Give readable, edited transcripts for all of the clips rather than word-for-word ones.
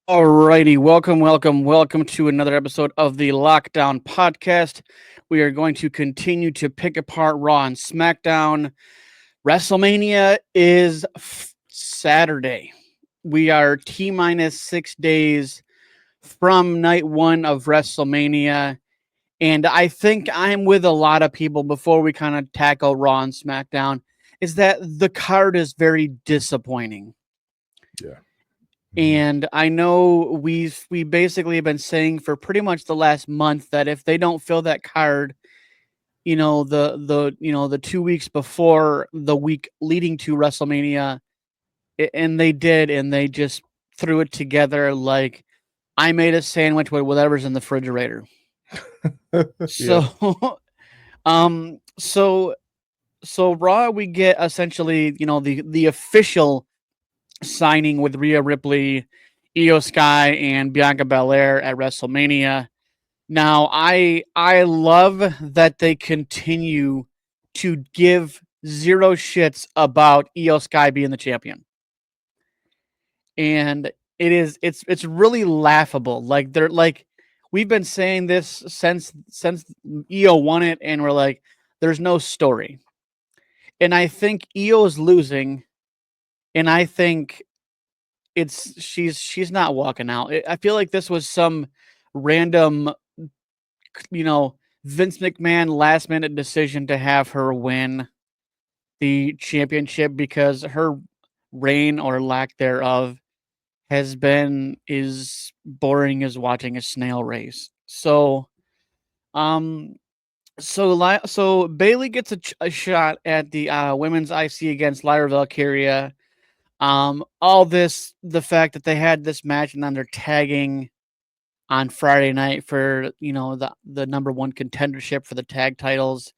Alrighty, welcome to another episode of the Lockdown Podcast. We are going to continue to pick apart Raw and SmackDown. WrestleMania is Saturday. We are T minus 6 days from night one of WrestleMania. And I think I'm with a lot of people before we kind of tackle Raw and SmackDown, is that the card is very disappointing. Yeah. And I know we basically have been saying for pretty much the last month that if they don't fill that card, the 2 weeks before the week leading to WrestleMania, and they did, and they just threw it together like I made a sandwich with whatever's in the refrigerator. Yeah. So, um, so so Raw, we get essentially the official signing with Rhea Ripley, Io Sky, and Bianca Belair at WrestleMania. Now, I love that they continue to give zero shits about Io Sky being the champion, and it's really laughable. Like they're like we've been saying this since Io won it, and we're like, there's no story, and I think Io's losing, and I think she's not walking out. I feel like this was some random, you know, Vince McMahon last minute decision to have her win the championship because her reign or lack thereof has been is boring as watching a snail race. Um, so Bailey gets a shot at the women's IC against Lyra Valkyria. All this, the fact that they had this match and then they're tagging on Friday night for the number one contendership for the tag titles.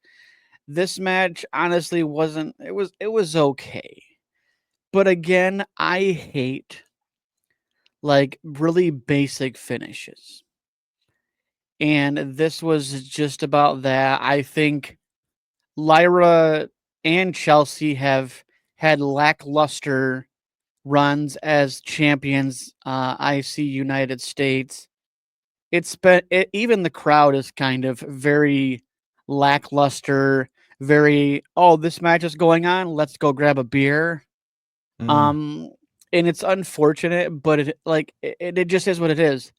This match honestly wasn't. It was okay, but again, I hate like really basic finishes, and this was just about that. I think Lyra and Chelsea have had lackluster runs as champions. IC United States. Even the crowd is kind of very lackluster. Very, oh, this match is going on. Let's go grab a beer. Mm. Um, and it's unfortunate, but it just is what it is.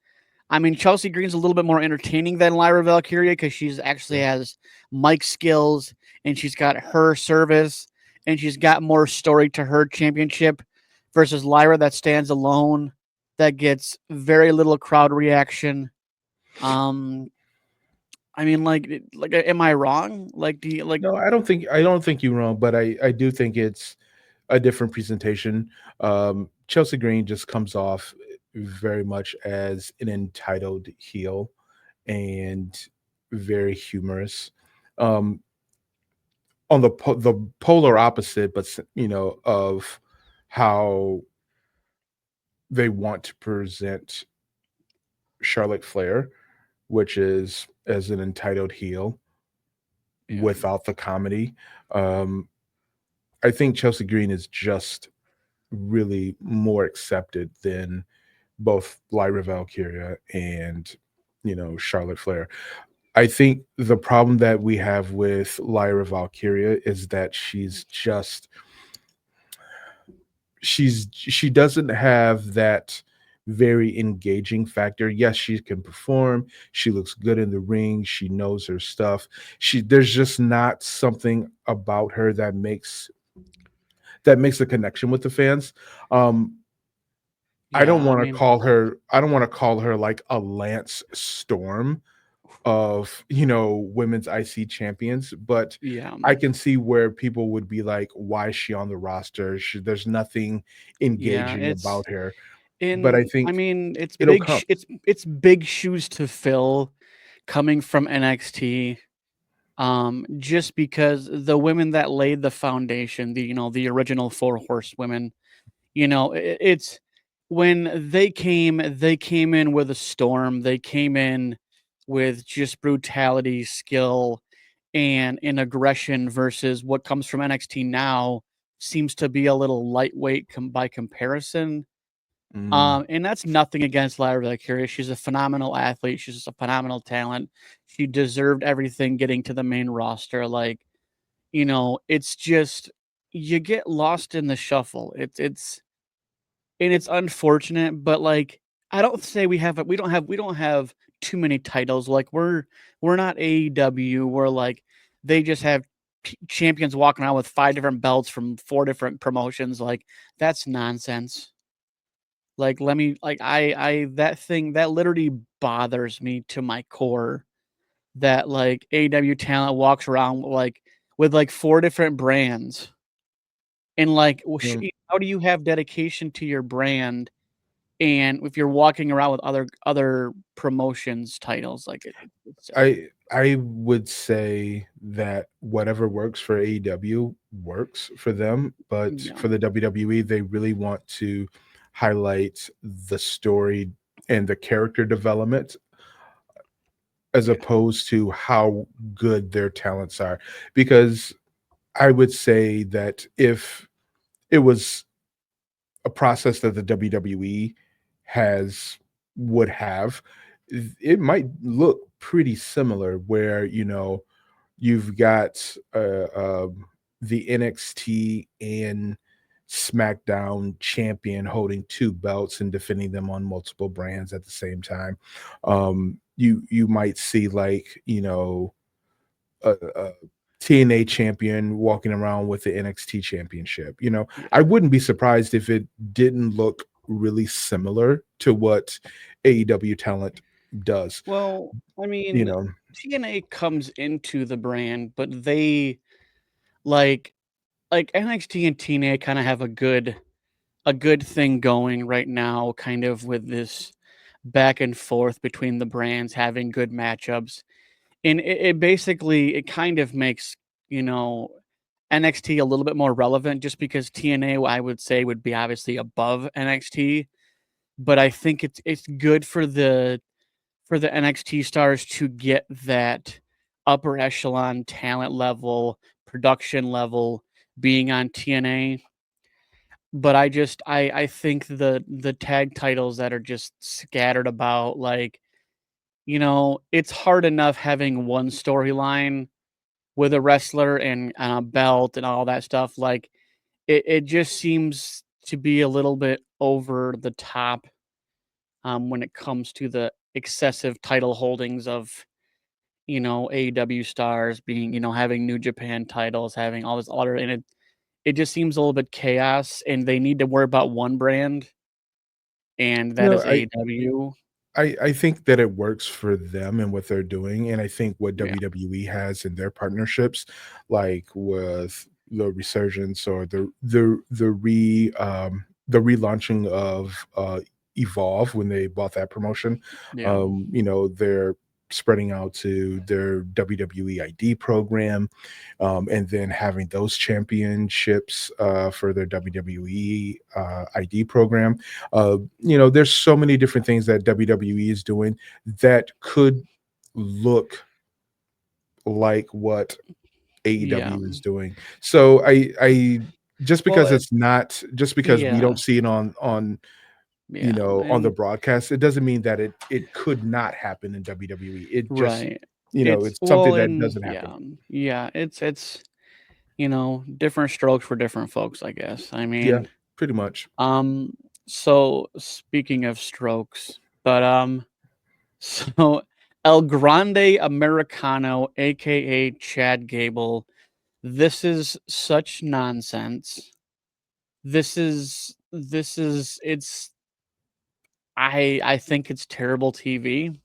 I mean, Chelsea Green's a little bit more entertaining than Lyra Valkyria because she's actually Yeah. has mic skills and she's got her service and she's got more story to her championship versus Lyra that stands alone that gets very little crowd reaction. Um, I mean, am I wrong? Like, do you like? No, I don't think you're wrong, but I do think it's a different presentation. Chelsea Green just comes off very much as an entitled heel and very humorous. Um, on the polar opposite, but of how they want to present Charlotte Flair, which is as an entitled heel Yeah, without the comedy. Um, I think Chelsea Green is just really more accepted than both Lyra Valkyria and Charlotte Flair. I think the problem that we have with Lyra Valkyria is that she doesn't have that very engaging factor. Yes, she can perform. She looks good in the ring. She knows her stuff. There's just not something about her that makes a connection with the fans. Um, I yeah. don't I want to mean, call her. I don't want to call her like a Lance Storm of women's IC champions, but yeah, I can see where people would be like, "Why is she on the roster? There's nothing yeah. engaging It's about her." But I in. I think mean, it's it'll big. come. It's big shoes to fill coming from NXT. Just because the women that laid the foundation, the original four horsewomen, it's when they came in with a storm. They came in with just brutality, skill, and an aggression versus what comes from NXT now seems to be a little lightweight by comparison. Mm. And that's nothing against Lyra Valkyria. She's a phenomenal athlete. She's just a phenomenal talent. She deserved everything getting to the main roster. Like, it's just you get lost in the shuffle. It's and it's unfortunate, but like I don't say we don't have too many titles. Like we're not AEW where like they just have champions walking around with five different belts from four different promotions. Like that's nonsense. Like let me like I that thing that literally bothers me to my core that like AEW talent walks around like with like four different brands and like Mm. how do you have dedication to your brand and if you're walking around with other promotions titles, like it's silly. I would say that whatever works for AEW works for them, but Yeah, for the WWE, they really want to highlight the story and the character development as yeah, opposed to how good their talents are. Because I would say that if it was a process that the WWE has would have, it might look pretty similar where, you've got the NXT and SmackDown champion holding two belts and defending them on multiple brands at the same time. You might see like a TNA champion walking around with the NXT championship. I yeah. wouldn't be surprised if it didn't look really similar to what AEW talent does. Well, I You mean, know, TNA comes into the brand, but they like NXT and TNA kind of have a good thing going right now, kind of with this back and forth between the brands having good matchups. And it basically it kind of makes, you know, NXT a little bit more relevant just because TNA I would say would be obviously above NXT, but I think it's good for the NXT stars to get that upper echelon talent level, production level being on TNA. But I think the tag titles that are just scattered about like, it's hard enough having one storyline with a wrestler and a belt and all that stuff. Like it just seems to be a little bit over the top when it comes to the excessive title holdings of AEW stars being having New Japan titles, having all this other, and it just seems a little bit chaos, and they need to worry about one brand, and you that know, is AEW. I think that it works for them and what they're doing, and I think what Yeah, WWE has in their partnerships, like with the resurgence or the relaunching of Evolve when they bought that promotion. yeah, They're spreading out to their WWE ID program, and then having those championships for their WWE ID program. There's so many different things that WWE is doing that could look like what yeah. AEW is doing. So I just Well, because it's not just because we yeah, don't see it yeah, on the and broadcast, it doesn't mean that it could not happen in WWE. It just right. It's it's something well, that and doesn't happen. yeah, yeah. It's different strokes for different folks, I guess. I Yeah, mean, pretty much. um, so speaking of strokes, but so El Grande Americano, aka Chad Gable, this is such nonsense. This is I think it's terrible TV.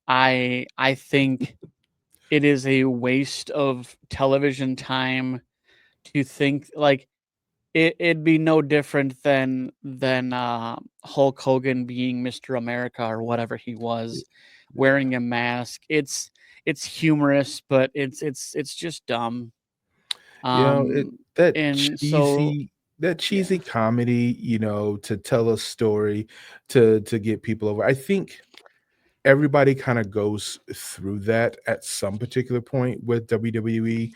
I think it is a waste of television time to think like it'd be no different than Hulk Hogan being Mr. America or whatever he was, wearing a mask. It's humorous, but it's just dumb. It Um, that and so yeah, cheesy comedy, to tell a story, to get people over. I think everybody kind of goes through that at some particular point with WWE,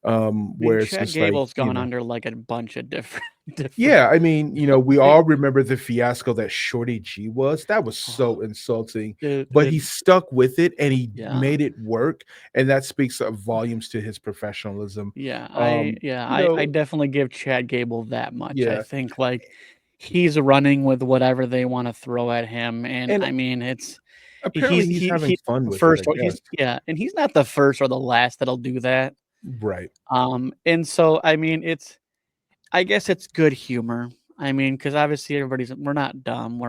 I mean where it's Chad just like, Gable's gone under like a bunch of different different. Yeah, I mean, we all remember the fiasco that Shorty G was. That was Oh, so insulting, it, but it, he stuck with it and he yeah. made it work, and that speaks of volumes to his professionalism. Yeah, Um, you I know, definitely give Chad Gable that much. I yeah, think like he's running with whatever they want to throw at him, and and I mean it's apparently he's having he's fun the with it, I first or he's guess. yeah, and he's not the first or the last that'll do that. Right. And so I mean it's I guess it's good humor. I mean, because obviously we're not dumb.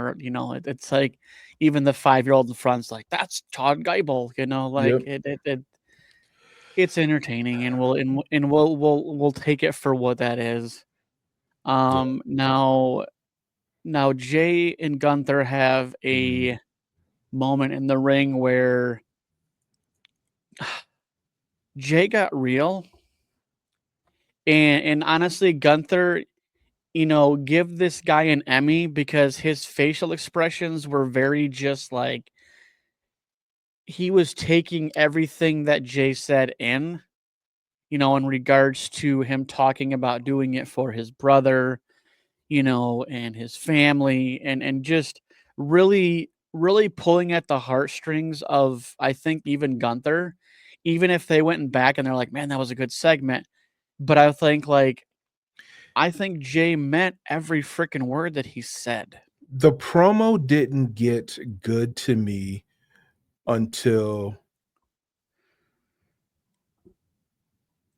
It's like even the 5-year-old in front's like that's Todd Gable, like Yep. it's entertaining, and we'll take it for what that is. Yeah. Now Jay and Gunther have Mm. a moment in the ring where Jay got real, and honestly, Gunther, give this guy an Emmy because his facial expressions were very just like he was taking everything that Jay said in regards to him talking about doing it for his brother, and his family and just really, really pulling at the heartstrings of, I think, even Gunther, even if they went back and they're like, man, that was a good segment. But I think Jay meant every freaking word that he said. The promo didn't get good to me until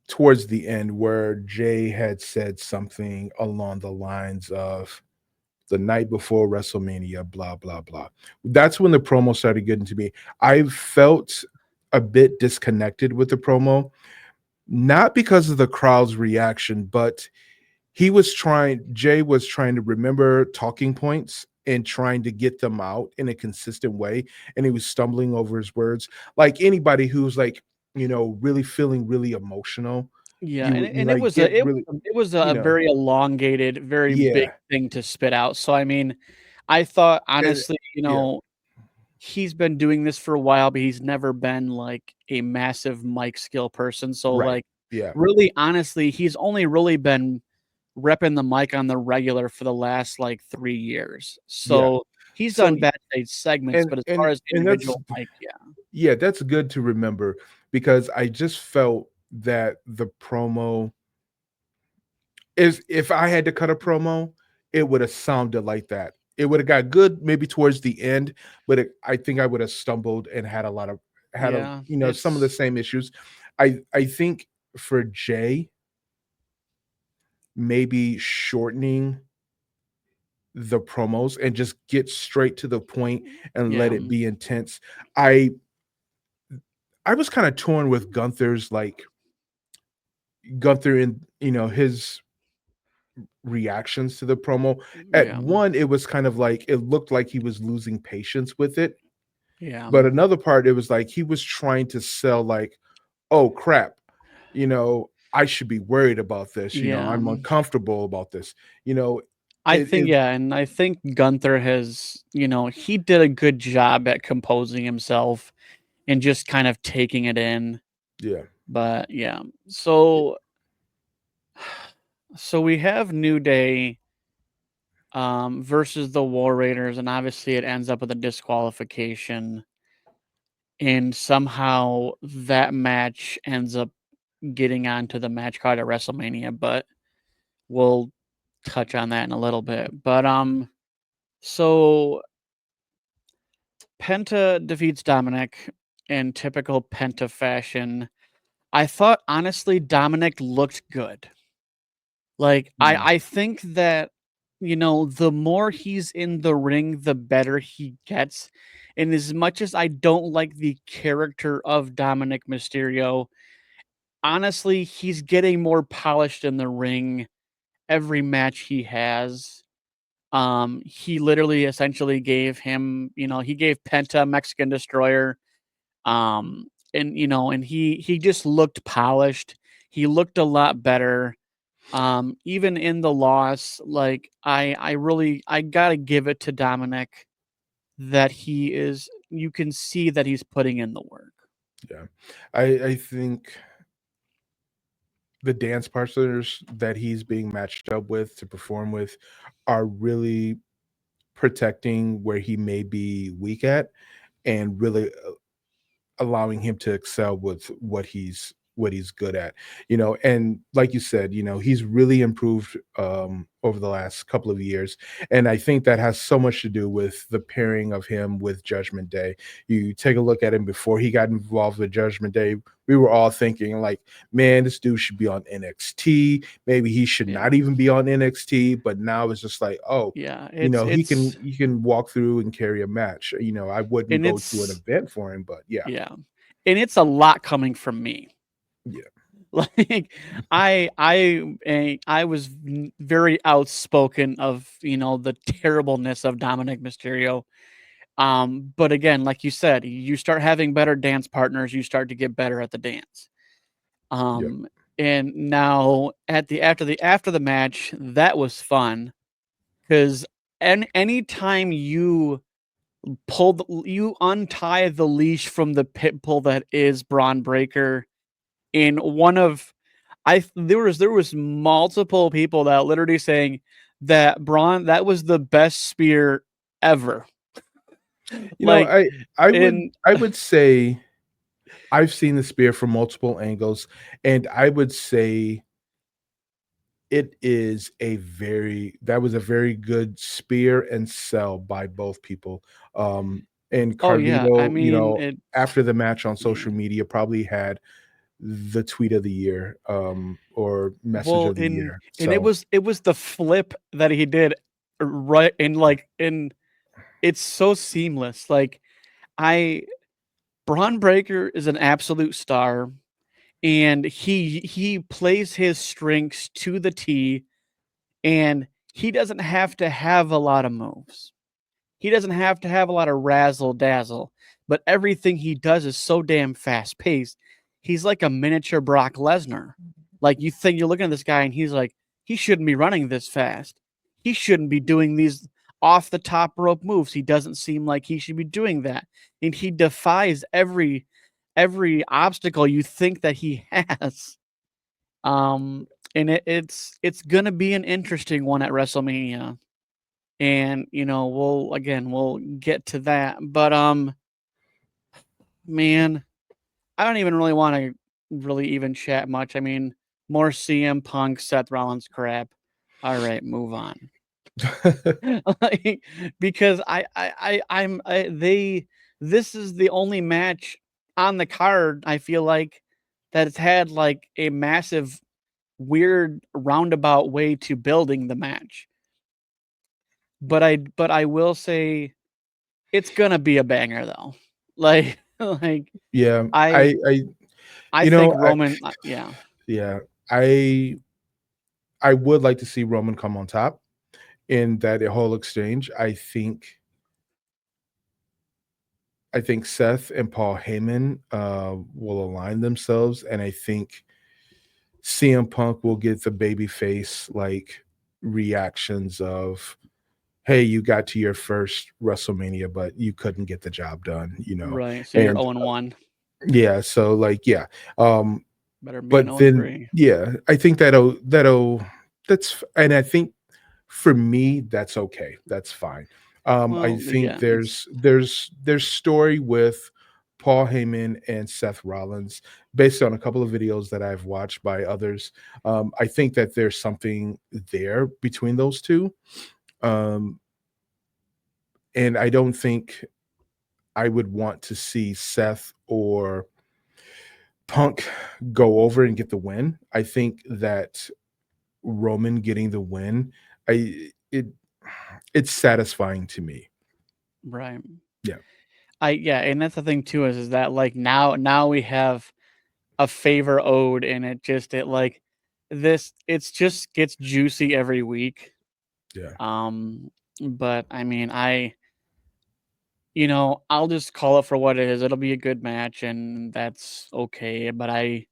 towards the end where Jay had said something along the lines of the night before WrestleMania, blah, blah, blah. That's when the promo started getting to me. I felt a bit disconnected with the promo, not because of the crowd's reaction, but Jay was trying to remember talking points and trying to get them out in a consistent way. And he was stumbling over his words. Like anybody who's like, really feeling really emotional, Yeah, you and would it you and it like was get a it really, it was you a know, very elongated, very big yeah. thing to spit out. So I mean, I thought And honestly, yeah, he's been doing this for a while, but he's never been like a massive mic skill person. So right. like Yeah. really honestly, he's only really been repping the mic on the regular for the last like 3 years. Yeah. So he's So done backstage segments, and but as far and as and that's individual mic, yeah. yeah, that's good to remember because I just felt that the promo is if I had to cut a promo, it would have sounded like that. It would have got good maybe towards the end, but I think I would have stumbled and had a lot of had a Yeah, some of the it's same issues. I think for Jay, maybe shortening the promos and just get straight to the point and let yeah, it be intense. I I was kind of torn with Gunther's like Gunther and his reactions to the promo. At yeah, one, it was kind of like it looked like he was losing patience with it. yeah, But another part, it was like he was trying to sell like, "Oh crap, I should be worried about this. yeah. I'm uncomfortable about this." You know, I it, think it yeah, and I think Gunther has, he did a good job at composing himself and just kind of taking it in. yeah. But yeah. So we have New Day versus the War Raiders, and obviously it ends up with a disqualification. And somehow that match ends up getting onto the match card at WrestleMania, but we'll touch on that in a little bit. But so Penta defeats Dominic in typical Penta fashion. I thought honestly Dominic looked good. Like Mm, I think that the more he's in the ring, the better he gets. And as much as I don't like the character of Dominic Mysterio, honestly, he's getting more polished in the ring every match he has. He literally essentially he gave Penta Mexican Destroyer. And he just looked polished. He looked a lot better. Even in the loss, like I gotta give it to Dominic that you can see that he's putting in the work. yeah. I think the dance partners that he's being matched up with to perform with are really protecting where he may be weak at and really allowing him to excel with what he's good at, and like you said, he's really improved over the last couple of years, and I think that has so much to do with the pairing of him with Judgment Day. You take a look at him before he got involved with Judgment Day, we were all thinking like, man, this dude should be on NXT, maybe he should Yeah. not even be on NXT, but now it's just like, oh, Yeah. he can walk through and carry a match. I wouldn't And go to an it's event for him, but yeah. yeah. And it's a lot coming from me. Yeah. Like I was very outspoken of, the terribleness of Dominic Mysterio. But again, like you said, you start having better dance partners, you start to get better at the dance. Yep. And now after the match, that was fun because anytime you you untie the leash from the pit bull that is Braun Breaker in one of there was multiple people that literally saying that Braun that was the best spear ever. You know, Like I would say I've seen the spear from multiple angles, and I would say it is a very that was a very good spear and sell by both people. And oh yeah, I Carlito, mean it after the match on social media probably had the tweet of the year, or message well of the in year. and So it was the flip that he did right in like in it's so seamless. Like I Braun Breaker is an absolute star and he plays his strengths to the T and he doesn't have to have a lot of moves. He doesn't have to have a lot of razzle dazzle, but everything he does is so damn fast paced. He's like a miniature Brock Lesnar. Like you think you're looking at this guy and he's like, he shouldn't be running this fast. He shouldn't be doing these off the top rope moves. He doesn't seem like he should be doing that. And he defies every obstacle you think that he has. And it's gonna be an interesting one at WrestleMania. And we'll get to that. But man, I don't even really want to really even chat much. I mean, more CM Punk, Seth Rollins crap. All right, move on. Like, because this is the only match on the card I feel like that has had like a massive weird roundabout way to building the match. But I will say it's gonna be a banger though. Like like yeah, I I I you think know, I Roman yeah. yeah, I would like to see Roman come on top in that whole exchange. I think Seth and Paul Heyman will align themselves, and I think CM Punk will get the babyface like reactions of, "Hey, you got to your first WrestleMania, but you couldn't get the job done," Right. So you're and 0-1. yeah, so like yeah, um, Better be an but then 0-3. yeah, I think and I think for me that's okay, that's fine. I Well, think again, it's there's story with Paul Heyman and Seth Rollins based on a couple of videos that I've watched by others. I think that there's something there between those two, um, and I don't think I would want to see Seth or Punk go over and get the win. I think that Roman getting the win, I it it's satisfying to me. right. Yeah. Yeah, and that's the thing too is that like now we have a favor owed and it like this it's just gets juicy every week. Yeah. But I mean I'll just call it for what it is. It'll be a good match and that's okay. But I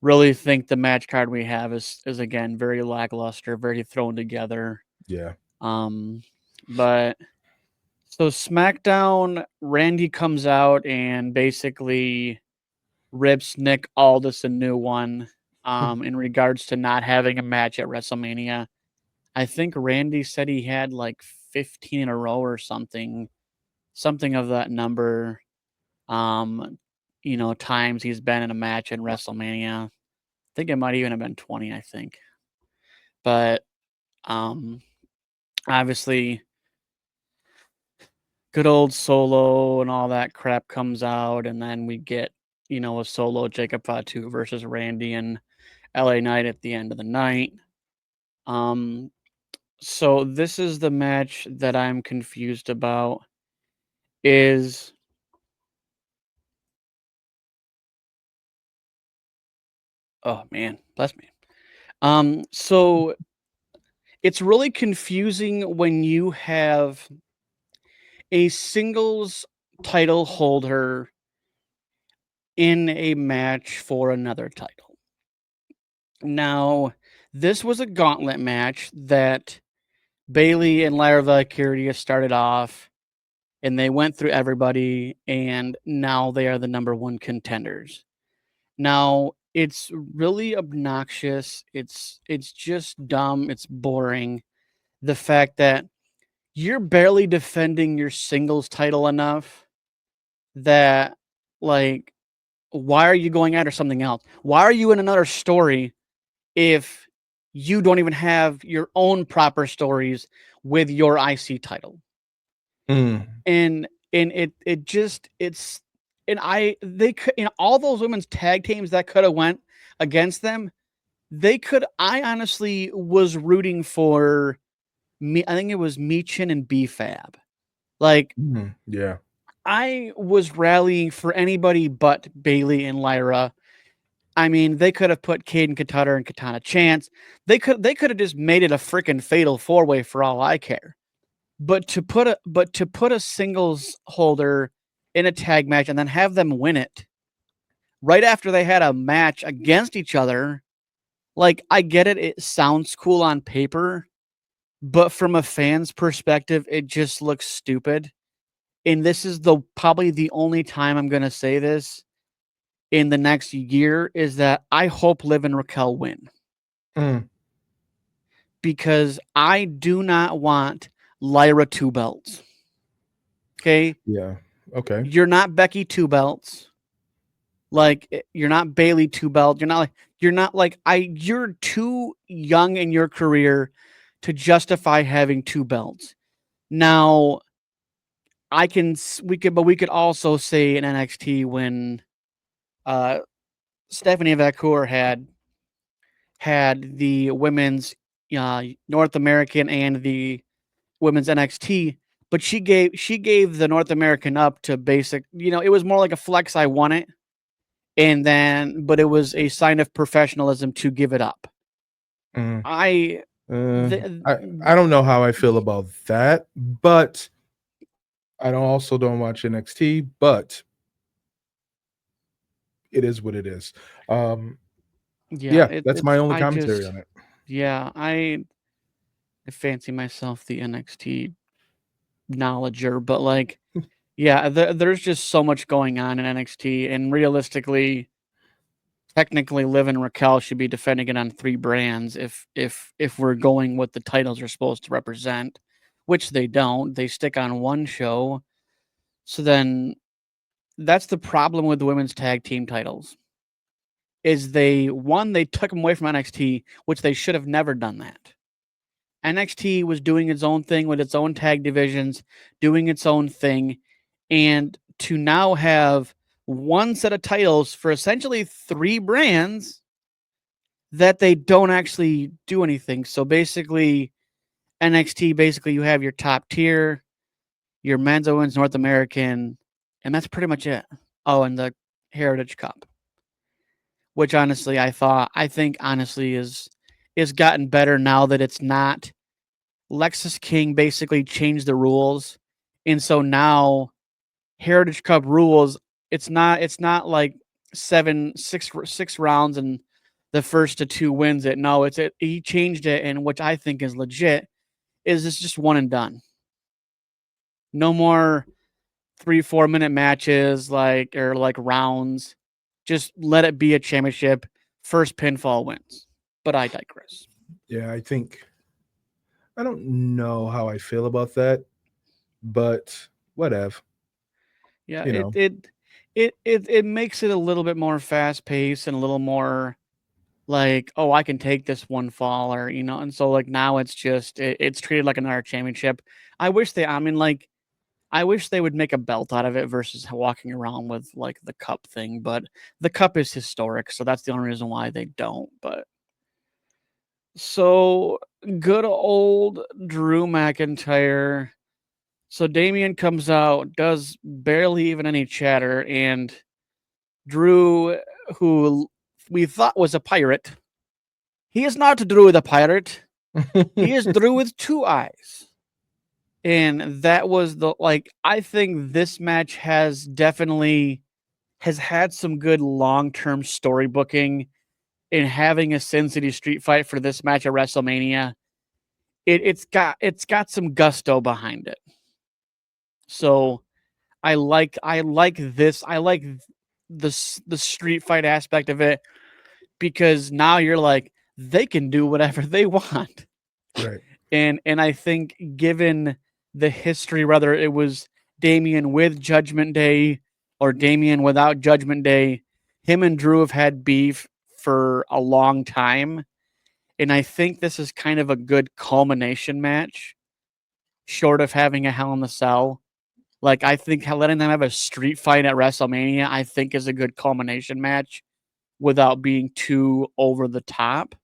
really think the match card we have is again very lackluster, very thrown together. Yeah. Um, but so SmackDown, Randy comes out and basically rips Nick Aldis a new one. in regards to not having a match at WrestleMania. I think Randy said he had like 15 in a row or something of that number. Times he's been in a match in WrestleMania. I think it might even have been 20, I think. But obviously good old Solo and all that crap comes out, and then we get, a Solo Jacob Fatu versus Randy and LA Knight at the end of the night. So this is the match that I'm confused about. Oh man, bless me. So it's really confusing when you have a singles title holder in a match for another title. Now, this was a gauntlet match that Bailey and Lyra Valkyria started off, and they went through everybody, and now they are the number one contenders. Now, it's really obnoxious. It's just dumb. It's boring. The fact that you're barely defending your singles title enough that, like, why are you going after something else? Why are you in another story if you don't even have your own proper stories with your IC title? Mm. And it just it's and they could, all those women's tag teams that could have went against them, I honestly was rooting for me. I think it was Michin and BFAB. Like, Yeah. I was rallying for anybody but Bailey and Lyra. I mean, they could have put Caden Katana and Katana Chance. They could have just made it a freaking fatal 4-way for all I care. But to put a singles holder in a tag match and then have them win it right after they had a match against each other, like, I get it, it sounds cool on paper, but from a fan's perspective, it just looks stupid. And this is probably the only time I'm gonna say this in the next year, is that I hope Liv and Raquel win. Mm. Because I do not want Lyra 2 belts. Okay? Yeah. Okay. You're not Becky 2 belts. Like, you're not Bailey 2 belts. You're too young in your career to justify having 2 belts. Now, we could also say in NXT when Stephanie Vacour had the women's North American and the women's NXT, but she gave the North American up to basic. It was more like a flex. I won it, but it was a sign of professionalism to give it up. Mm. I I don't know how I feel about that, but I don't watch NXT, but it is what it is. Yeah, that's my only commentary on it. Yeah, I fancy myself the NXT knowledger, but like, yeah, there's just so much going on in NXT, and realistically, technically, Liv and Raquel should be defending it on 3 brands if we're going what the titles are supposed to represent, which they don't. They stick on one show. So then that's the problem with the women's tag team titles. Is they took them away from NXT, which they should have never done that. NXT was doing its own thing with its own tag divisions, doing its own thing, and to now have one set of titles for essentially 3 brands that they don't actually do anything. So basically, NXT, you have your top tier, your men's, women's, North American, and that's pretty much it. Oh, and the Heritage Cup, which honestly I think honestly is gotten better now that it's not. Lexus King basically changed the rules, and so now Heritage Cup rules. It's not like 6 rounds and the first to 2 wins it. No, he changed it, and which I think is legit. Is it's just one and done. No more 3-4 minute matches or like rounds. Just let it be a championship. first pinfall wins. But I digress. Yeah, I don't know how I feel about that, but whatever. Yeah, You know, it makes it a little bit more fast paced and a little more like, oh, I can take this one fall, or and so like now it's just it's treated like another championship. I mean, like I wish they would make a belt out of it versus walking around with like the cup thing, but the cup is historic, so that's the only reason why they don't. But so good old Drew McIntyre. So Damien comes out, does barely even any chatter, and Drew, who we thought was a pirate, he is not Drew the pirate. He is Drew with two eyes. And that was I think this match has had some good long-term story booking in having a Sin City street fight for this match at WrestleMania. It's got some gusto behind it. So I like this. I like the street fight aspect of it because now you're like they can do whatever they want. right. And I think given the history, whether it was Damien with Judgment Day or Damien without Judgment Day, him and Drew have had beef for a long time. And I think this is kind of a good culmination match, short of having a Hell in the Cell. Like, I think letting them have a street fight at WrestleMania, I think is a good culmination match without being too over the top.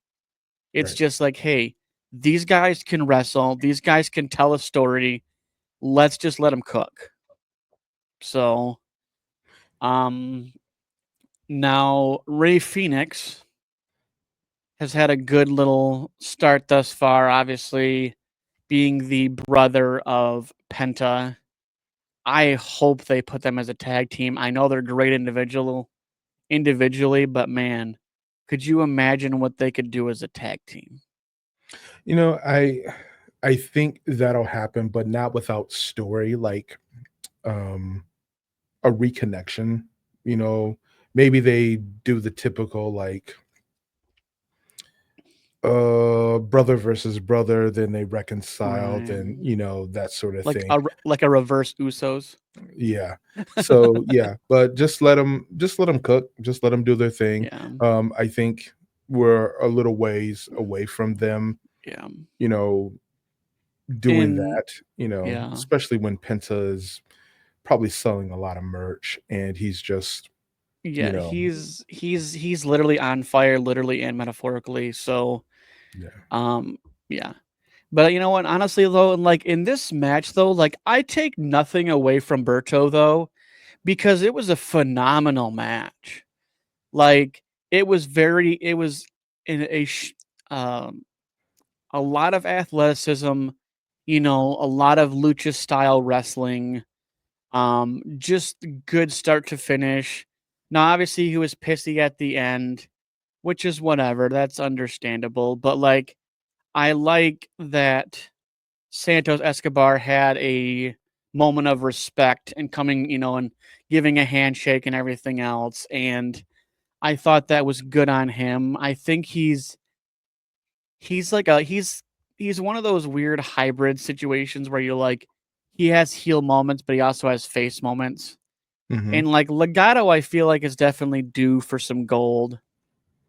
It's Right. just like, hey, these guys can wrestle. These guys can tell a story. Let's just let them cook. So, um, now Ray Phoenix has had a good little start thus far. Obviously, being the brother of Penta. I hope they put them as a tag team. I know they're great individually, but man, could you imagine what they could do as a tag team? You know, I think that'll happen, but not without story, like um a reconnection. You know, maybe they do the typical like brother versus brother, then they reconcile, Right. then that sort of Like thing. a reverse Usos. Yeah. So yeah, but just let them cook, just let them do their thing. Yeah. I think we're a little ways away from them, Yeah. you know, doing And that, yeah. especially when Penta is probably selling a lot of merch and he's just, you Yeah, know, he's literally on fire, literally and metaphorically. So, yeah. um, yeah. But you know what? Honestly, though, like in this match, though, like I take nothing away from Berto though, because it was a phenomenal match. Like it was in um, a lot of athleticism, a lot of lucha style wrestling. Just good start to finish. Now, obviously, he was pissy at the end, which is whatever. That's understandable. But like, I like that Santos Escobar had a moment of respect and coming, and giving a handshake and everything else. And I thought that was good on him. I think he's like he's one of those weird hybrid situations where you're like, he has heel moments, but he also has face moments. Mhm. And like Legato, I feel like is definitely due for some gold.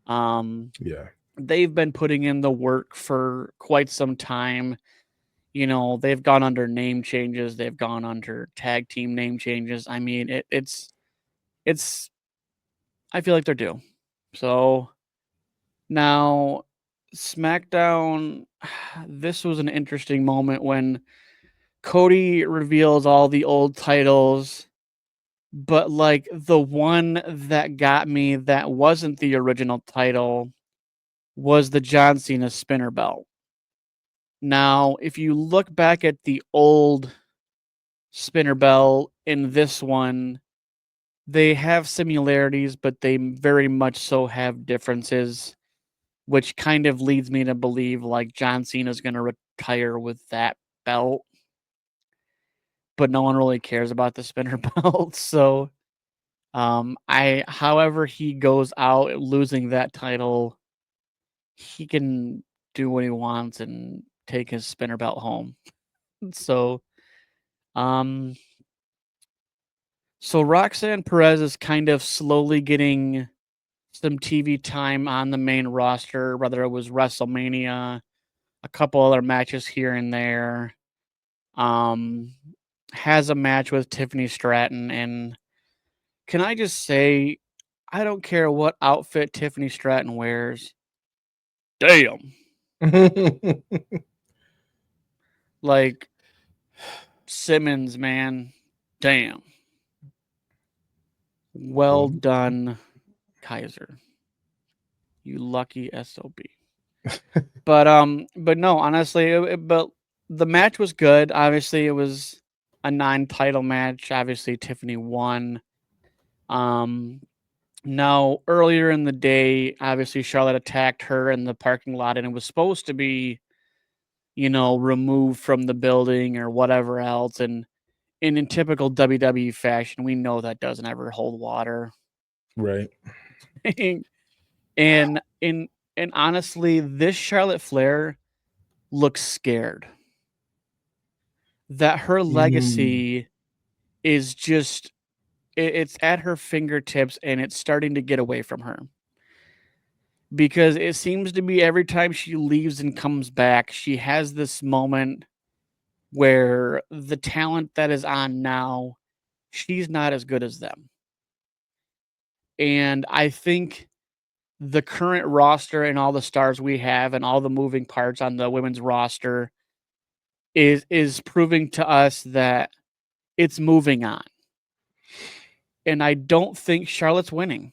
Um, Yeah. they've been putting in the work for quite some time. They've gone under name changes. They've gone under tag team name changes. I mean, it's. I feel like they're due. So now, SmackDown. This was an interesting moment when Cody reveals all the old titles. But, like, the one that got me that wasn't the original title was the John Cena spinner belt. Now, if you look back at the old spinner belt in this one, they have similarities, but they very much so have differences, which kind of leads me to believe, like, John Cena's gonna retire with that belt, but no one really cares about the spinner belt, so However he goes out losing that title, he can do what he wants and take his spinner belt home. So, um, so Roxanne Perez is kind of slowly getting some TV time on the main roster, whether it was WrestleMania, a couple other matches here and there. Um, has a match with Tiffany Stratton, and can I just say, I don't care what outfit Tiffany Stratton wears. Damn. Like Simmons, man. Damn. Well done, Kaiser. You lucky SOB. But no, honestly, but the match was good. Obviously, it was a non-title match. Obviously, Tiffany won. Um, Now, earlier in the day, obviously Charlotte attacked her in the parking lot, and it was supposed to be, removed from the building or whatever else. And in typical WWE fashion, we know that doesn't ever hold water. Right. and honestly, this Charlotte Flair looks scared that her legacy is just it's at her fingertips and it's starting to get away from her. Because it seems to be every time she leaves and comes back, she has this moment where the talent that is on now, she's not as good as them. And I think the current roster and all the stars we have and all the moving parts on the women's roster is proving to us that it's moving on. And I don't think Charlotte's winning.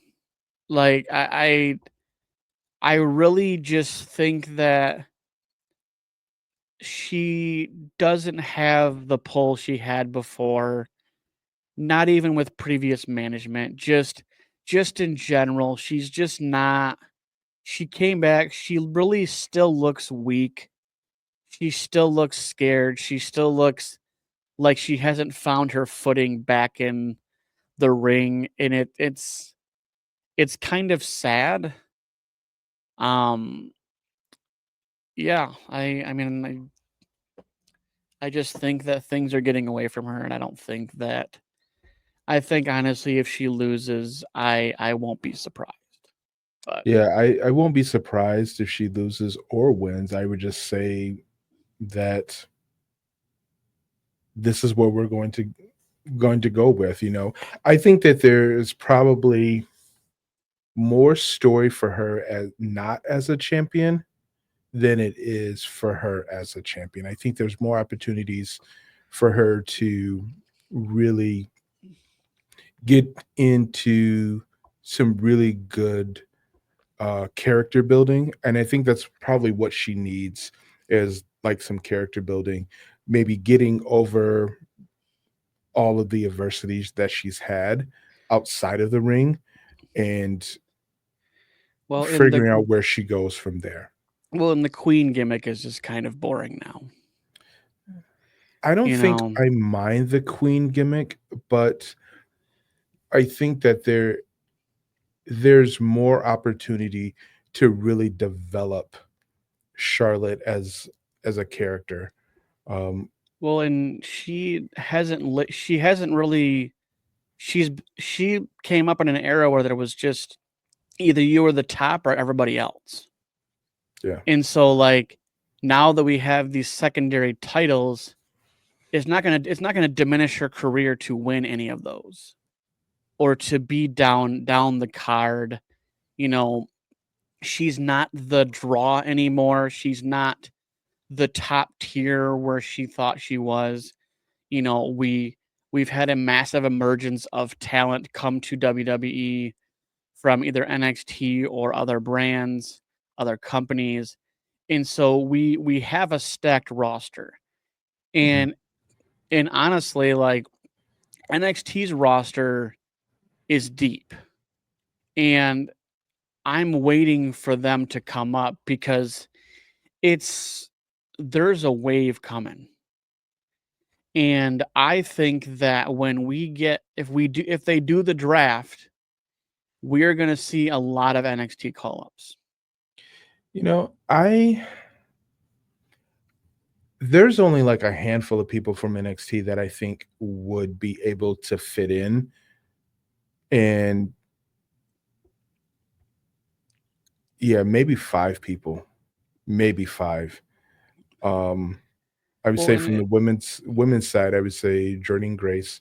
Like I really just think that she doesn't have the pull she had before, not even with previous management, just in general. She's just not she came back, she really still looks weak. She still looks scared. She still looks like she hasn't found her footing back in the ring, and it's kind of sad. Um yeah, I mean I just think that things are getting away from her, and I think honestly, if she loses, I won't be surprised. But Yeah, I won't be surprised if she loses or wins. I would just say that this is what we're going to go with, you know. I think that there is probably more story for her as not as a champion than it is for her as a champion. I think there's more opportunities for her to really get into some really good character building, and I think that's probably what she needs is like some character building, maybe getting over all of the adversities that she's had outside of the ring and well, in the figuring out where she goes from there. in the queen gimmick is just kind of boring now. I don't You think know, I mind the queen gimmick, but I think that there's more opportunity to really develop Charlotte as a character. Um, well, and she hasn't really she came up in an era where there was just either you were the top or everybody else. yeah. And so like now that we have these secondary titles, it's not gonna diminish her career to win any of those or to be down the card. You know, she's not the draw anymore. She's not the top tier where she thought she was. You know, we've had a massive emergence of talent come to WWE from either NXT or other brands, other companies. And so we have a stacked roster. Mhm. And honestly, like NXT's roster is deep. And I'm waiting for them to come up because it's there's a wave coming. And I think that if they do the draft, we're gonna see a lot of NXT call ups. You know, I there's only like a handful of people from NXT that I think would be able to fit in. And yeah, maybe 5 people, maybe 5. Um, I would Well, say and from the it, women's side, I would say Jordan Grace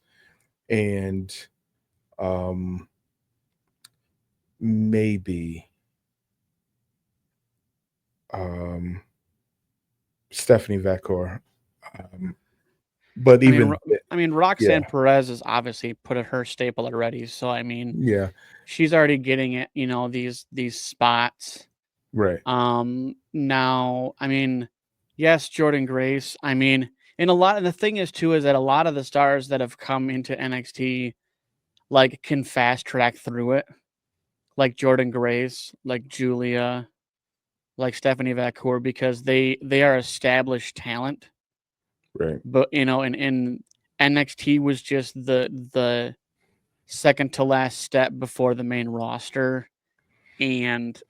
and um, maybe um, Stephanie Vakor. Um, but I mean, even yeah, Roxanne Perez has obviously put her staple already. So I mean, yeah, she's already getting it. These spots. right, Now, I mean, yes, Jordan Grace. I mean, and a lot of the thing is too is that a lot of the stars that have come into NXT like can fast track through it, like Jordan Grace, like Julia, like Stephanie Vacour, because they are established talent. right, But and NXT was just the second to last step before the main roster. And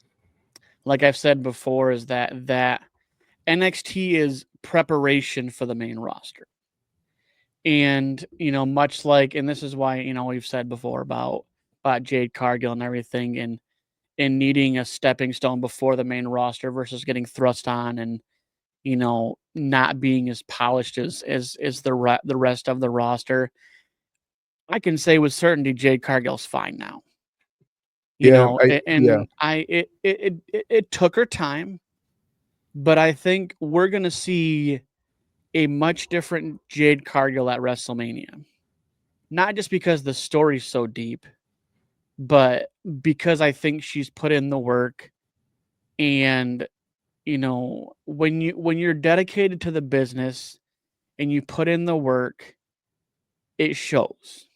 like I've said before, is that NXT is preparation for the main roster. And much like, and this is why we've said before about Jade Cargill and everything, and needing a stepping stone before the main roster versus getting thrust on and not being as polished as the rest of the roster. I can say with certainty Jade Cargill's fine now. yeah, yeah. And it took her time, but I think we're gonna see a much different Jade Cargill at WrestleMania. Not just because the story's so deep, but because I think she's put in the work. And when you're dedicated to the business and you put in the work, it shows.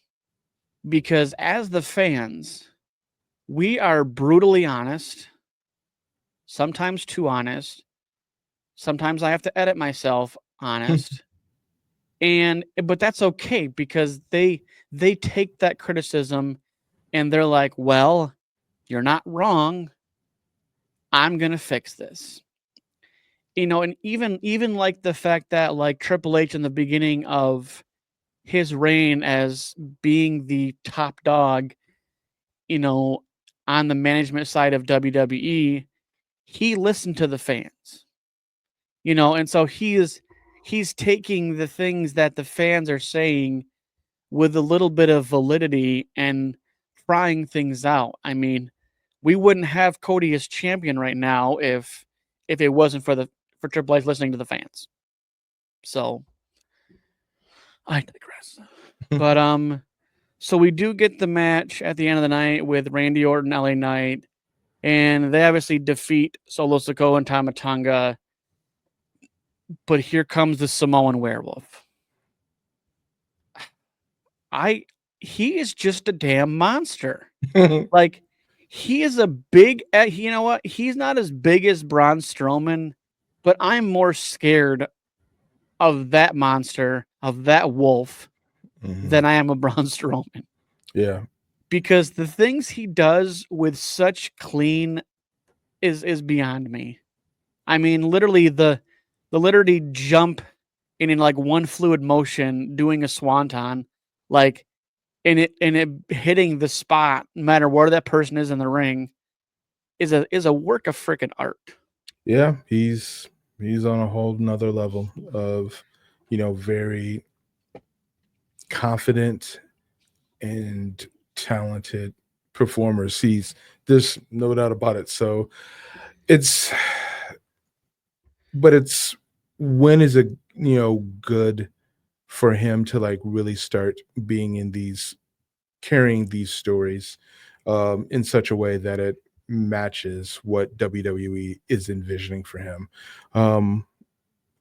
Because as the fans, we are brutally honest, sometimes too honest. Sometimes I have to edit myself honest. But that's okay because they take that criticism and they're like, "Well, you're not wrong. I'm going to fix this." And even like the fact that like Triple H in the beginning of his reign as being the top dog, you know, on the management side of WWE, he listened to the fans. And so he's taking the things that the fans are saying with a little bit of validity and trying things out. I mean, we wouldn't have Cody as champion right now if it wasn't for Triple H listening to the fans. So I digress. But so we do get the match at the end of the night with Randy Orton, LA Knight, and they obviously defeat Solo Sikoa and Tama Tonga. But here comes the Samoan Werewolf. He is just a damn monster. Like he is a big. You know what? He's not as big as Braun Strowman, but I'm more scared of that monster, of that wolf, Mhm. than I am of Braun Strowman. Yeah, Because the things he does with such clean is beyond me. I mean, literally the literally jump in like one fluid motion, doing a swanton, like and it hitting the spot, no matter where that person is in the ring, is a work of freaking art. yeah. He's on a whole nother level of, very confident and talented performers. There's no doubt about it. So it's, but it's when is it, good for him to like really start being in these carrying these stories in such a way that it matches what WWE is envisioning for him. Um,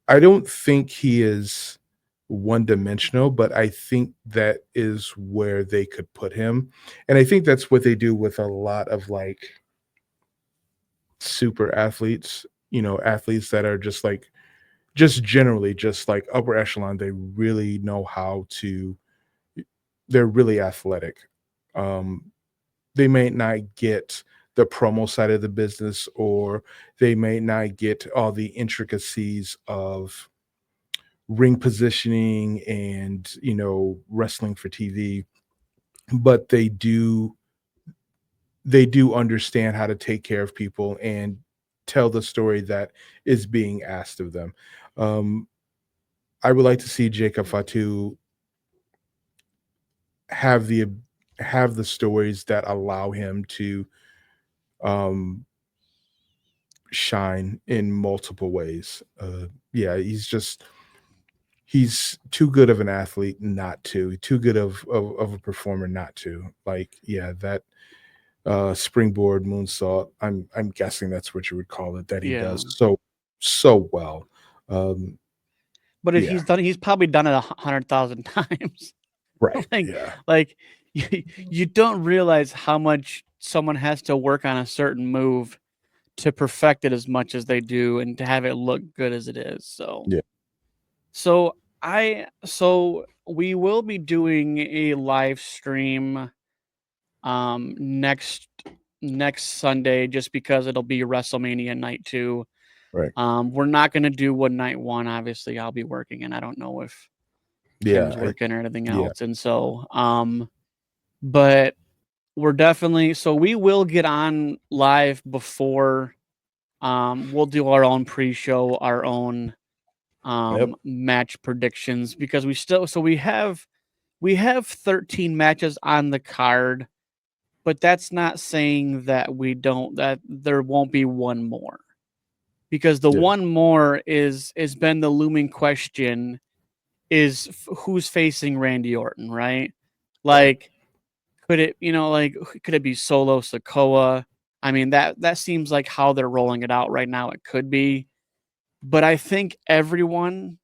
I don't think he is one dimensional, but I think that is where they could put him. And I think that's what they do with a lot of like super athletes, athletes that are just like just generally, just like upper echelon, they really know how to. They're really athletic. Um, they may not get the promo side of the business, or they may not get all the intricacies of ring positioning and wrestling for TV, but they do understand how to take care of people and tell the story that is being asked of them. Um, I would like to see Jacob Fatu have the stories that allow him to um, shine in multiple ways. Yeah, he's too good of an athlete not to, too good of a performer not to. Like, yeah, that springboard moonsault. I'm guessing that's what you would call it, that he Yeah. does so well. Um, But if yeah, he's probably done it 100,000 times. right. like Yeah, like you don't realize how much someone has to work on a certain move to perfect it as much as they do and to have it look good as it is. So yeah, so so we will be doing a live stream next Sunday just because it'll be WrestleMania night 2. right. We're not going to do one night 1, obviously. I'll be working and I don't know if Yeah, Kim's working or anything yeah, else. And so but we're definitely, so we will get on live before, we'll do our own pre-show, our own yep, match predictions, because we have 13 matches on the card, but that's not saying that there won't be one more, because the yeah, one more is been the looming question, is who's facing Randy Orton, right? right. Like, could it be Solo Sokoa? I mean, that seems like how they're rolling it out right now. It could be, but I think everyone,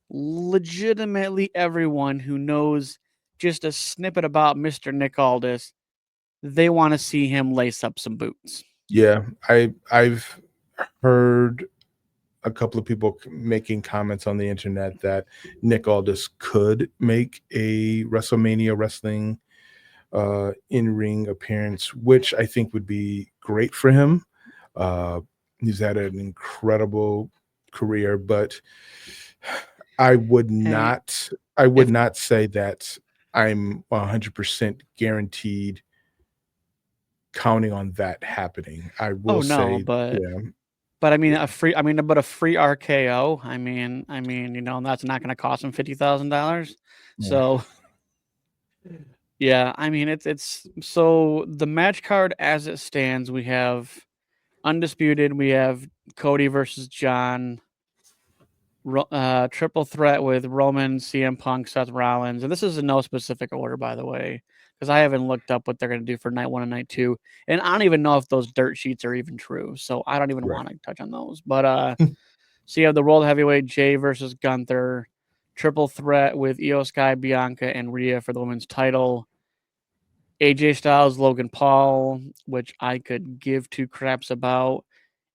legitimately everyone who knows just a snippet about Mr. Nick Aldis, they want to see him lace up some boots. Yeah, I've heard a couple of people making comments on the internet that Nick Aldis could make a WrestleMania wrestling in-ring appearance, which I think would be great for him. Uh, he's had an incredible career, but I would Hey, not I would if not say that I'm 100% guaranteed counting on that happening. I will oh no, say, but yeah, I mean yeah, but a free RKO. That's not going to cost him $50,000. yeah, So yeah, I mean it's so the match card as it stands, we have undisputed, we have Cody versus John, triple threat with Roman, CM Punk, Seth Rollins, and this is in no specific order, by the way, because I haven't looked up what they're going to do for night 1 and night 2, and I don't even know if those dirt sheets are even true, so I don't even right. want to touch on those. But so you have the world heavyweight Jay versus Gunther, triple threat with Io Sky, Bianca, and Rhea for the women's title. AJ Styles, Logan Paul, which I could give two craps about.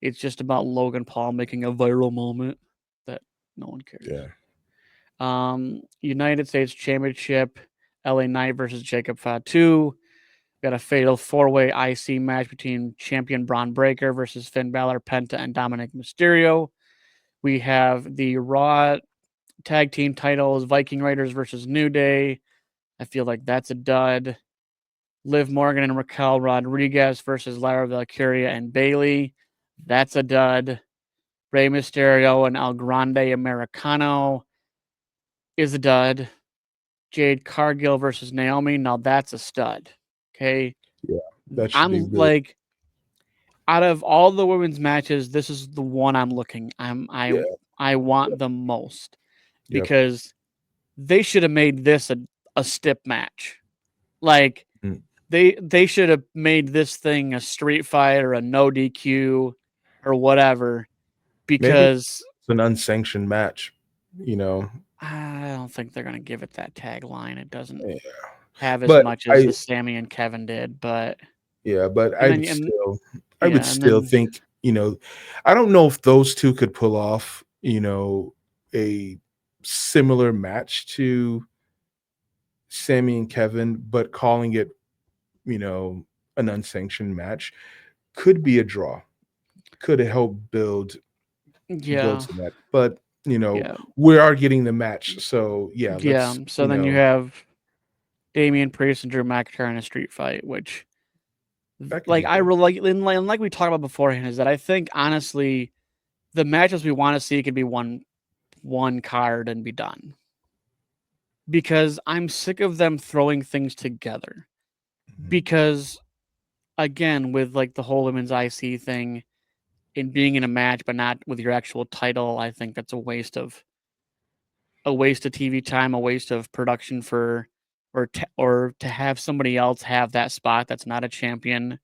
It's just about Logan Paul making a viral moment that no one cares. Yeah, United States Championship, LA Knight versus Jacob Fatu. Got a fatal 4-way IC match between champion Braun Breaker versus Finn Balor, Penta, and Dominic Mysterio. We have the Raw tag team titles, Viking Raiders versus New Day. I feel like that's a dud. Liv Morgan and Raquel Rodriguez versus Lara Valkyria and Bailey. That's a dud. Rey Mysterio and El Grande Americano is a dud. Jade Cargill versus Naomi. Now that's a stud. Okay. yeah. That should be I'm really, like, out of all the women's matches, this is the one I'm looking. yeah, I want the most, yep. because they should have made this a stip match. Like, Mm. they should have made this thing a street fight or a no DQ or whatever, Maybe because it's an unsanctioned match, you know. I don't think they're gonna give it that tagline. It doesn't Yeah. have as But much as I the Sammy and Kevin did, but yeah, but and then and I would yeah, and still then think, I don't know if those 2 could pull off you know, a similar match to Sammy and Kevin, but calling it, you know, an unsanctioned match could be a draw. Could help build Yeah, to that. But, you know, yeah, we are getting the match. So yeah, yeah. let's, So then you have Damian Priest and Drew McIntyre in a street fight, which that could like be I good. really like we talked about beforehand is that I think honestly the matches we want to see could be one card and be done because I'm sick of them throwing things together. Mhm. Because again, with like the whole women's IC thing and being in a match but not with your actual title, I think that's a waste of TV time, a waste of production for or to have somebody else have that spot that's not a champion.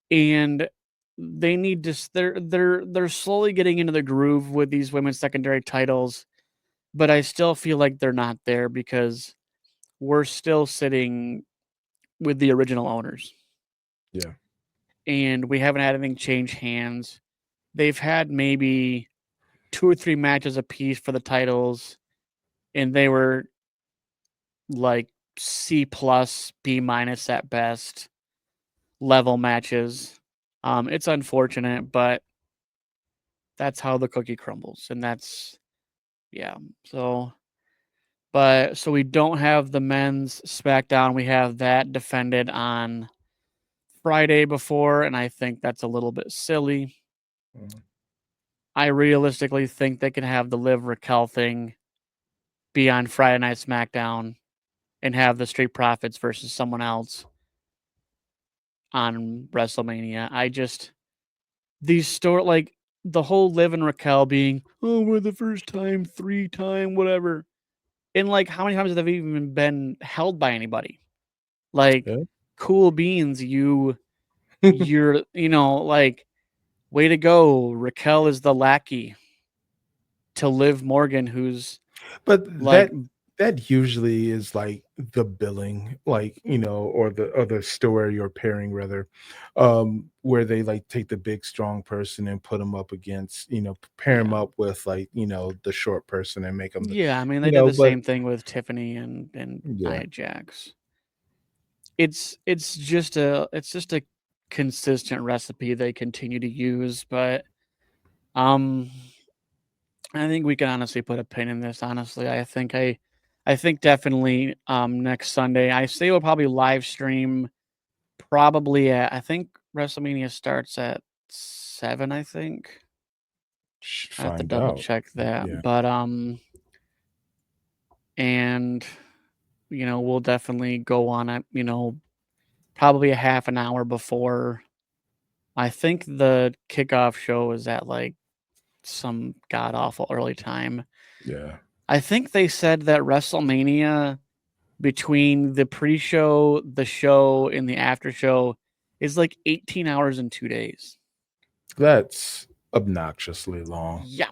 And they need to they're slowly getting into the groove with these women's secondary titles, but I still feel like they're not there because we're still sitting with the original owners Yeah. and we haven't had anything change hands. They've had maybe 2 or 3 matches apiece for the titles, and they were like C plus, B minus at best level matches. It's unfortunate, but that's how the cookie crumbles, and that's yeah. So we don't have the men's SmackDown. We have that defended on Friday before, and I think that's a little bit silly. Mhm. I realistically think they can have the Liv Raquel thing be on Friday Night SmackDown and have the Street Profits versus someone else on WrestleMania. I just these store like the whole Liv and Raquel being, oh, we're the first time, 3 time, whatever. And like how many times have they even been held by anybody? Like Yeah. cool beans, you're like way to go. Raquel is the lackey to Liv Morgan, who's But like that usually is like the billing, like, or the story or pairing rather, where they like take the big strong person and put them up against, pair them yeah. up with like, the short person and make them the, Yeah, I mean they did the but same thing with Tiffany and yeah. Nia Jax. It's just a consistent recipe they continue to use, but um I think we can honestly put a pin in this. Honestly, I think definitely next Sunday. I say we'll probably live stream probably at I think WrestleMania starts at 7, I think. I have to Find double out. check that. Yeah. But and we'll definitely go on it, probably a half an hour before. I think the kickoff show is at like some god awful early time. Yeah. I think they said that WrestleMania between the pre-show, the show, and the after show is like 18 hours and 2 days. That's obnoxiously long. Yeah,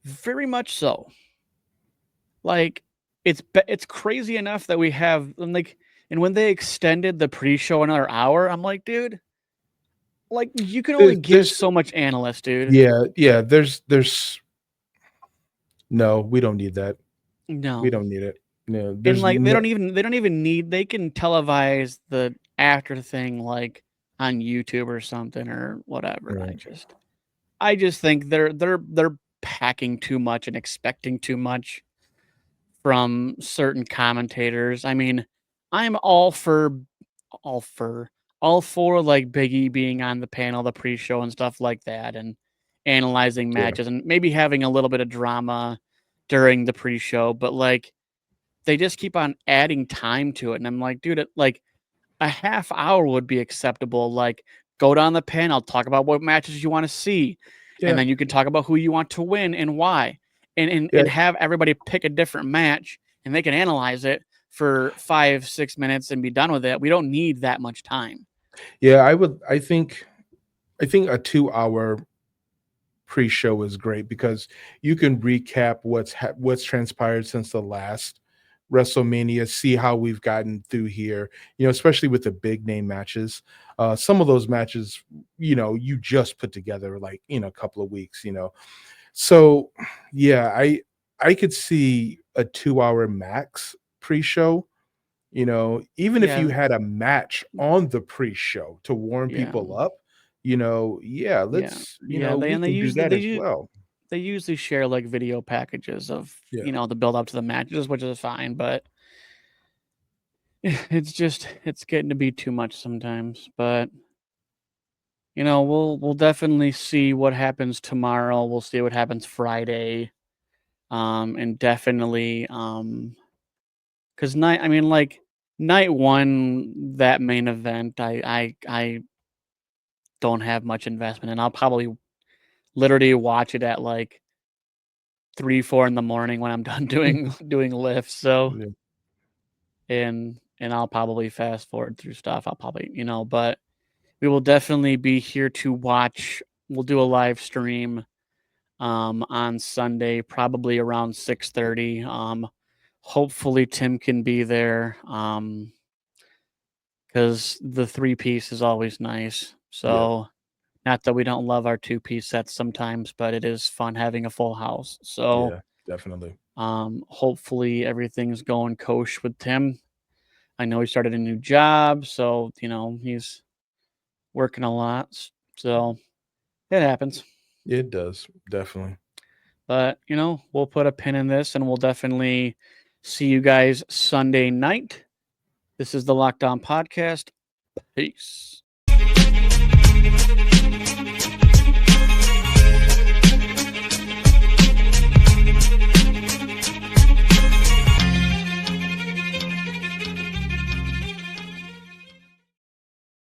very much so. Like it's crazy enough that we have and when they extended the pre-show another hour, I'm like, dude, like you can only give There's so much analyst, dude. yeah, yeah, there's no, we don't need that. We No. don't need it. No, And there's like no they don't even need they can televise the after thing like on YouTube or something or whatever. I right. just I just think they're packing too much and expecting too much from certain commentators. I mean, I'm all for all for like Biggie being on the panel, the pre-show and stuff like that, and analyzing Yeah. matches and maybe having a little bit of drama during the pre-show, but like they just keep on adding time to it. And I'm like, dude, like a half hour would be acceptable. Like, go down the panel, talk about what matches you want to see, and Yeah. then you can talk about who you want to win and why, and and Yeah. and have everybody pick a different match, and they can analyze it for 5-6 minutes and be done with it. We don't need that much time. Yeah, I think a 2-hour pre-show is great because you can recap what's transpired since the last WrestleMania, see how we've gotten through here, especially with the big name matches. Some of those matches, you just put together like in a couple of weeks. So, yeah, I could see a 2-hour max pre-show, even if you Yeah, had a match on the pre-show to warm yeah, people up, yeah, yeah, let's, yeah. They we and can do that as well. they usually share like video packages of Yeah. the build up to the matches, which is fine. But it's getting to be too much sometimes. But we'll definitely see what happens tomorrow. We'll see what happens Friday. And definitely because night one, that main event, I don't have much investment, and I'll probably literally watch it at like 3, 4 in the morning when I'm done doing lifts. So Yeah. and I'll probably fast forward through stuff. I'll probably but we will definitely be here to watch. We'll do a live stream on Sunday, probably around 6:30. Hopefully Tim can be there. Because the three-piece is always nice. Yeah. So, not that we don't love our two-piece sets sometimes, but it is fun having a full house. So, Yeah, definitely. hopefully everything's going kosher with Tim. I know he started a new job, so he's working a lot. So it happens. It does, definitely. But we'll put a pin in this, and we'll definitely see you guys Sunday night. This is the Lockdown Podcast. Peace.